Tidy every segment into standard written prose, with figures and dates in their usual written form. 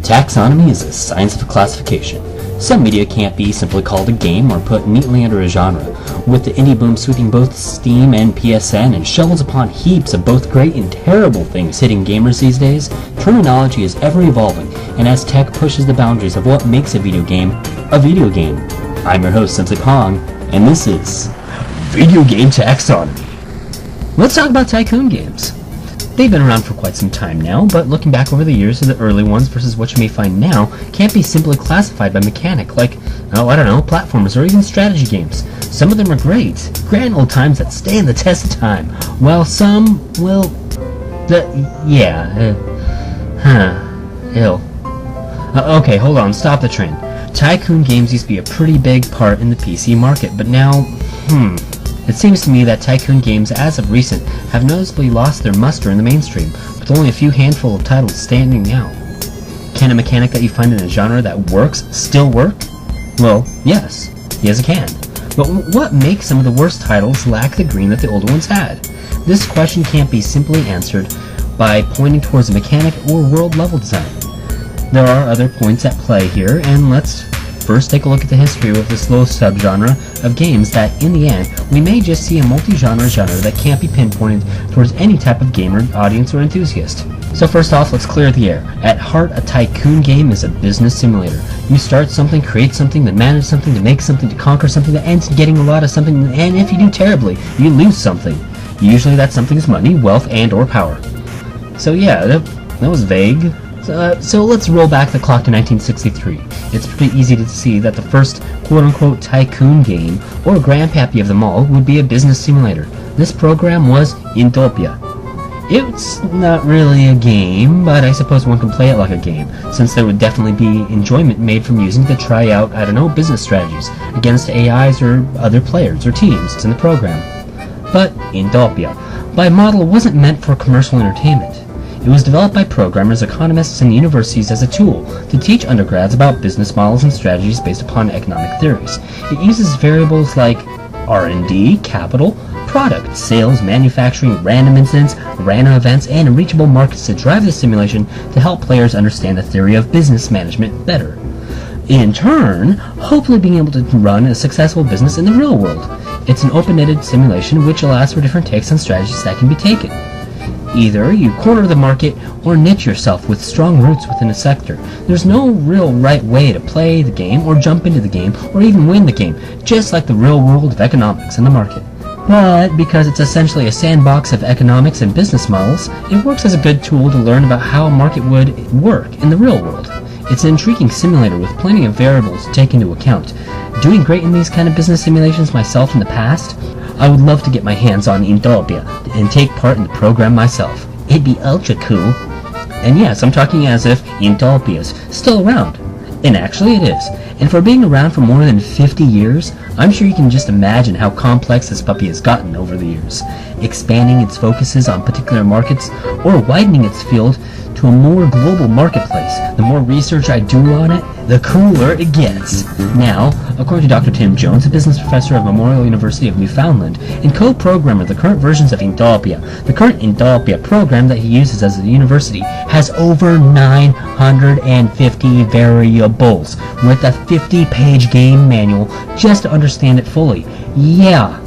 Taxonomy is a science of classification. Some media can't be simply called a game or put neatly under a genre. With the indie boom sweeping both Steam and PSN and shovels upon heaps of both great and terrible things hitting gamers these days, terminology is ever evolving, and as tech pushes the boundaries of what makes a video game, I'm your host, Sensei-Pong, and this is Video Game Taxonomy. Let's talk about Tycoon games. They've been around for quite some time now, but looking back over the years to the early ones versus what you may find now can't be simply classified by mechanic, like, platformers or even strategy games. Some of them are great, grand old times that stand the test of time, while some, okay, hold on, stop the train. Tycoon games used to be a pretty big part in the PC market, but now, it seems to me that Tycoon games, as of recent, have noticeably lost their muster in the mainstream, with only a few handful of titles standing out. Can a mechanic that you find in a genre that works still work? Well, yes it can. But what makes some of the worst titles lack the green that the older ones had? This question can't be simply answered by pointing towards a mechanic or world level design. There are other points at play here, and let's first take a look at the history of this little subgenre of games that, in the end, we may just see a multi-genre genre that can't be pinpointed towards any type of gamer, audience, or enthusiast. So first off, let's clear the air. At heart, a Tycoon game is a business simulator. You start something, create something, then manage something, to make something, to conquer something, that ends in getting a lot of something, and if you do terribly, you lose something. Usually that something is money, wealth, and or power. So yeah, that was vague. So let's roll back the clock to 1963. It's pretty easy to see that the first quote-unquote Tycoon game, or grandpappy of them all, would be a business simulator. This program was Utopia. It's not really a game, but I suppose one can play it like a game, since there would definitely be enjoyment made from using it to try out, business strategies against AIs or other players or teams in the program. But Utopia, by model, wasn't meant for commercial entertainment. It was developed by programmers, economists, and universities as a tool to teach undergrads about business models and strategies based upon economic theories. It uses variables like R&D, capital, product, sales, manufacturing, random incidents, random events, and unreachable markets to drive the simulation to help players understand the theory of business management better. In turn, hopefully being able to run a successful business in the real world. It's an open-ended simulation which allows for different takes on strategies that can be taken. Either you corner the market or niche yourself with strong roots within a sector. There's no real right way to play the game or jump into the game or even win the game, just like the real world of economics and the market. But because it's essentially a sandbox of economics and business models, it works as a good tool to learn about how a market would work in the real world. It's an intriguing simulator with plenty of variables to take into account. Doing great in these kind of business simulations myself in the past, I would love to get my hands on Utopia and take part in the program myself. It'd be ultra cool. And yes, I'm talking as if Utopia is still around. And actually it is. And for being around for more than 50 years, I'm sure you can just imagine how complex this puppy has gotten over the years, expanding its focuses on particular markets or widening its field to a more global marketplace. The more research I do on it, the cooler it gets. Now, according to Dr. Tim Jones, a business professor of Memorial University of Newfoundland and co-programmer of the current versions of Utopia, the current Utopia program that he uses as a university has over 950 variables, with a 50-page game manual just to understand it fully. Yeah,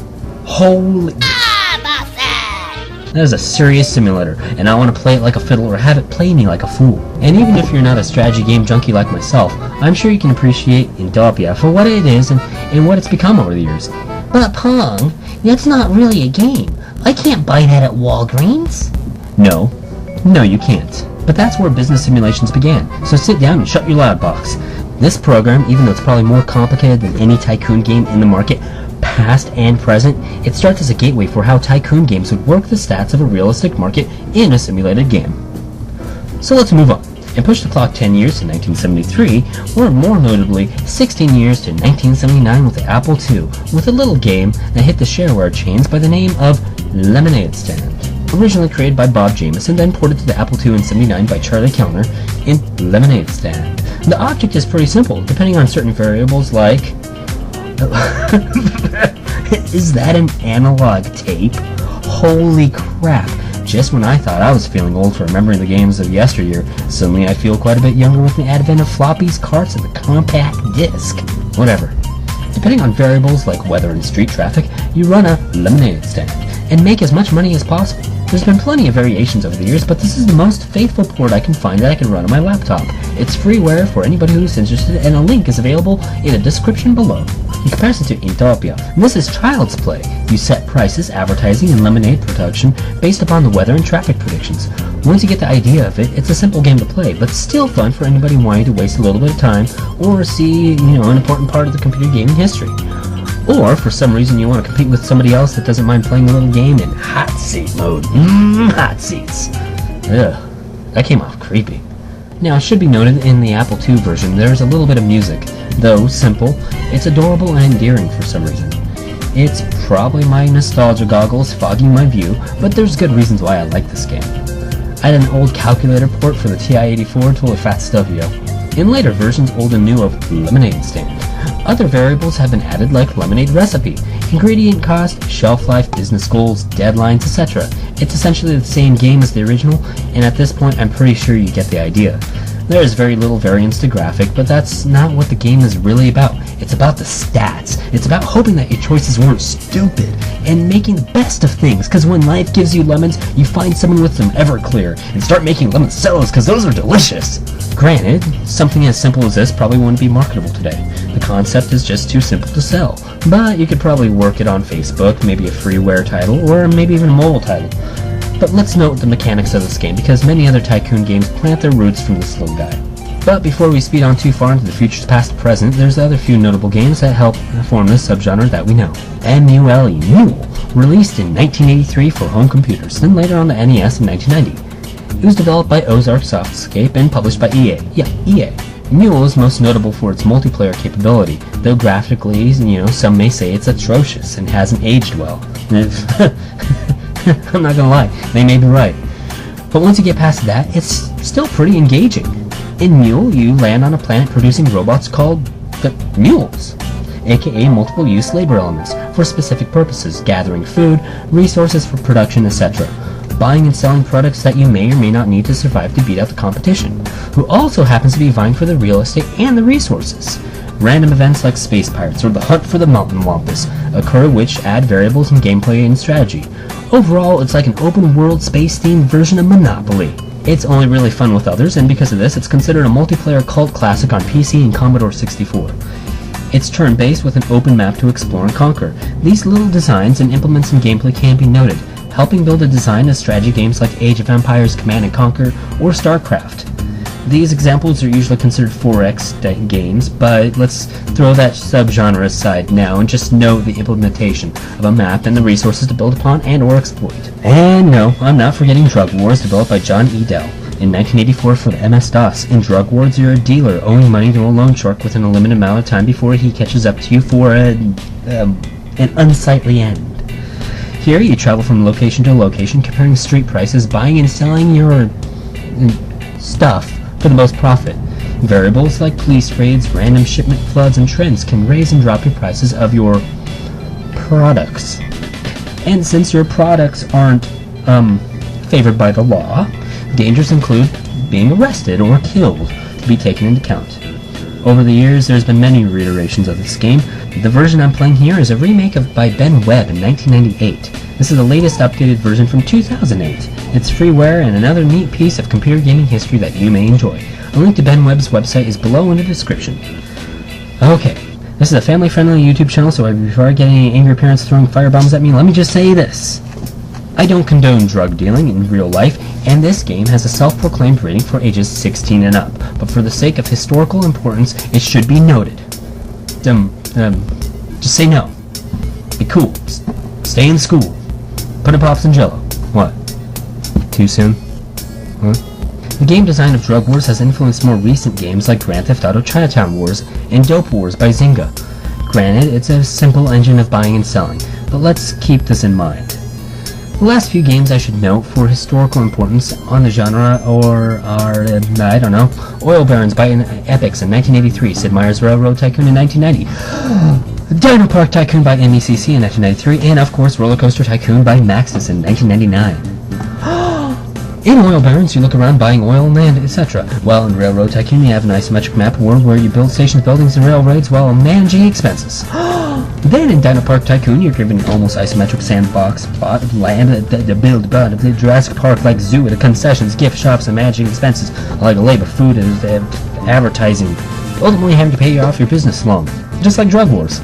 holy... That is a serious simulator, and I want to play it like a fiddle or have it play me like a fool. And even if you're not a strategy game junkie like myself, I'm sure you can appreciate Utopia for what it is and what it's become over the years. But Pong, that's not really a game. I can't buy that at Walgreens. No, you can't. But that's where business simulations began, so sit down and shut your loud box. This program, even though it's probably more complicated than any Tycoon game in the market, past and present, it starts as a gateway for how Tycoon games would work the stats of a realistic market in a simulated game. So let's move on, and push the clock 10 years to 1973, or more notably, 16 years to 1979 with the Apple II, with a little game that hit the shareware chains by the name of Lemonade Stand. Originally created by Bob Jameson, then ported to the Apple II in '79 by Charlie Kellner in Lemonade Stand. The object is pretty simple, depending on certain variables like... Is that an analog tape? Holy crap! Just when I thought I was feeling old for remembering the games of yesteryear, suddenly I feel quite a bit younger with the advent of floppies, carts, and the compact disc. Whatever. Depending on variables like weather and street traffic, you run a lemonade stand and make as much money as possible. There's been plenty of variations over the years, but this is the most faithful port I can find that I can run on my laptop. It's freeware for anybody who's interested, and a link is available in the description below. In comparison to Utopia, this is child's play. You set prices, advertising, and lemonade production based upon the weather and traffic predictions. Once you get the idea of it, it's a simple game to play, but still fun for anybody wanting to waste a little bit of time or see, an important part of the computer gaming history. Or, for some reason, you want to compete with somebody else that doesn't mind playing a little game in hot seat mode. Hot seats. Ugh, that came off creepy. Now, it should be noted, in the Apple II version, there's a little bit of music. Though simple, it's adorable and endearing for some reason. It's probably my nostalgia goggles fogging my view, but there's good reasons why I like this game. I had an old calculator port for the TI-84 tool at Fat Stuffio. In later versions, old and new, of Lemonade Stand. Other variables have been added like lemonade recipe, ingredient cost, shelf life, business goals, deadlines, etc. It's essentially the same game as the original, and at this point I'm pretty sure you get the idea. There is very little variance to graphic, but that's not what the game is really about. It's about the stats. It's about hoping that your choices weren't stupid, and making the best of things, because when life gives you lemons, you find someone with some Everclear, and start making lemon cellos, because those are delicious. Granted, something as simple as this probably wouldn't be marketable today. The concept is just too simple to sell, but you could probably work it on Facebook, maybe a freeware title, or maybe even a mobile title. But let's note the mechanics of this game, because many other Tycoon games plant their roots from this little guy. But before we speed on too far into the future's past present, there's the other few notable games that help form this subgenre that we know. M.U.L.E. M.U.L.E. Released in 1983 for home computers, then later on the NES in 1990. It was developed by Ozark Softscape and published by EA. Yeah, EA. M.U.L.E. is most notable for its multiplayer capability, though graphically, some may say it's atrocious and hasn't aged well. I'm not gonna lie, they may be right. But once you get past that, it's still pretty engaging. In M.U.L.E., you land on a planet producing robots called the mules, aka multiple-use labor elements, for specific purposes, gathering food, resources for production, etc. Buying and selling products that you may or may not need to survive to beat out the competition, who also happens to be vying for the real estate and the resources. Random events like space pirates or the hunt for the mountain wampus occur, which add variables in gameplay and strategy. Overall, it's like an open-world space-themed version of Monopoly. It's only really fun with others, and because of this, it's considered a multiplayer cult classic on PC and Commodore 64. It's turn-based with an open map to explore and conquer. These little designs and implements in gameplay can be noted, helping build a design of strategy games like Age of Empires, Command & Conquer, or StarCraft. These examples are usually considered 4X games, but let's throw that subgenre aside now and just note the implementation of a map and the resources to build upon and or exploit. And no, I'm not forgetting Drug Wars, developed by John E. Dell in 1984 for the MS-DOS. In Drug Wars, you're a dealer owing money to a loan shark within a limited amount of time before he catches up to you for an unsightly end. Here, you travel from location to location, comparing street prices, buying and selling your stuff for the most profit. Variables like police raids, random shipment floods, and trends can raise and drop your prices of your products. And since your products aren't favored by the law, dangers include being arrested or killed to be taken into account. Over the years, there's been many reiterations of this game. The version I'm playing here is a remake by Ben Webb in 1998. This is the latest updated version from 2008. It's freeware and another neat piece of computer gaming history that you may enjoy. A link to Ben Webb's website is below in the description. Okay, this is a family-friendly YouTube channel, so before I get any angry parents throwing firebombs at me, let me just say this. I don't condone drug dealing in real life, and this game has a self-proclaimed rating for ages 16 and up, but for the sake of historical importance, it should be noted. Just say no. Be cool. Stay in school. Put in pops and jello. What? Too soon? Huh? The game design of Drug Wars has influenced more recent games like Grand Theft Auto Chinatown Wars and Dope Wars by Zynga. Granted, it's a simple engine of buying and selling, but let's keep this in mind. The last few games I should note for historical importance on the genre are, Oil Barons by Epix in 1983, Sid Meier's Railroad Tycoon in 1990, Dino Park Tycoon by MECC in 1993, and of course Roller Coaster Tycoon by Maxis in 1999. In oil barons, you look around buying oil, land, etc. While in Railroad Tycoon, you have an isometric map world where you build stations, buildings, and railroads while managing expenses. Then in Dino Park Tycoon, you're given an almost isometric sandbox, spot of land, the build, the Jurassic Park like zoo, the concessions, gift shops, and managing expenses like labor, food, and advertising. Ultimately having to pay off your business loan, just like Drug Wars.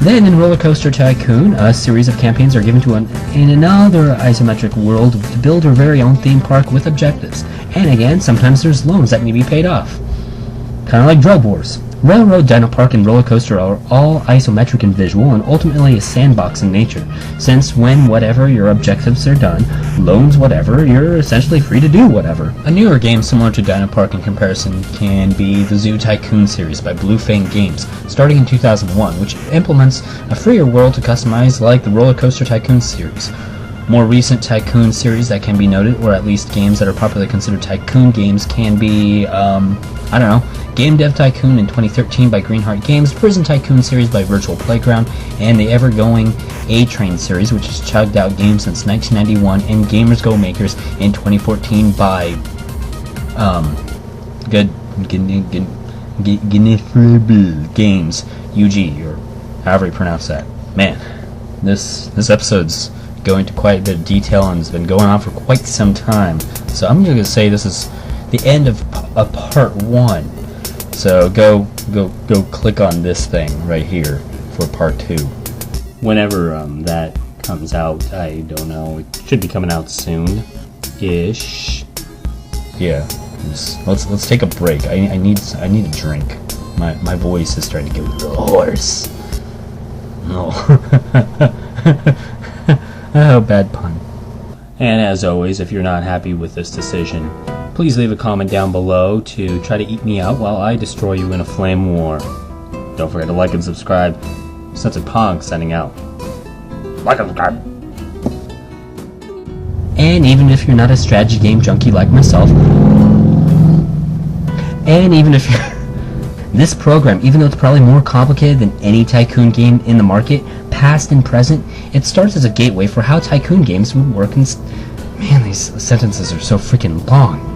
Then in Roller Coaster Tycoon, a series of campaigns are given to in another isometric world to build your very own theme park with objectives. And again, sometimes there's loans that need to be paid off. Kind of like Drug Wars. Railroad, Dino Park, and Roller Coaster are all isometric in visual and ultimately a sandbox in nature, since when whatever your objectives are done, loans whatever, you're essentially free to do whatever. A newer game similar to Dino Park in comparison can be the Zoo Tycoon series by Blue Fang Games, starting in 2001, which implements a freer world to customize like the Roller Coaster Tycoon series. More recent Tycoon series that can be noted, or at least games that are popularly considered Tycoon games, can be, Game Dev Tycoon in 2013 by Greenheart Games, Prison Tycoon series by Virtual Playground, and the ever-going A-Train series, which has chugged out games since 1991, and Gamers Go Makers in 2014 by, Games, UG, or however you pronounce that. Man, this episode's going into quite a bit of detail and it's been going on for quite some time. So I'm going to say this is the end of part 1. So go click on this thing right here for part 2. Whenever that comes out, I don't know. It should be coming out soon-ish. Yeah. Let's take a break. I need a drink. My voice is starting to get a little hoarse. No. Oh, bad pun. And as always, if you're not happy with this decision, please leave a comment down below to try to eat me out while I destroy you in a flame war. Don't forget to like and subscribe. Sensei-pong signing out. Like and subscribe. And even if you're not a strategy game junkie like myself, and even if you're this program, even though it's probably more complicated than any Tycoon game in the market, past and present, it starts as a gateway for how Tycoon games would work. And man, these sentences are so freaking long.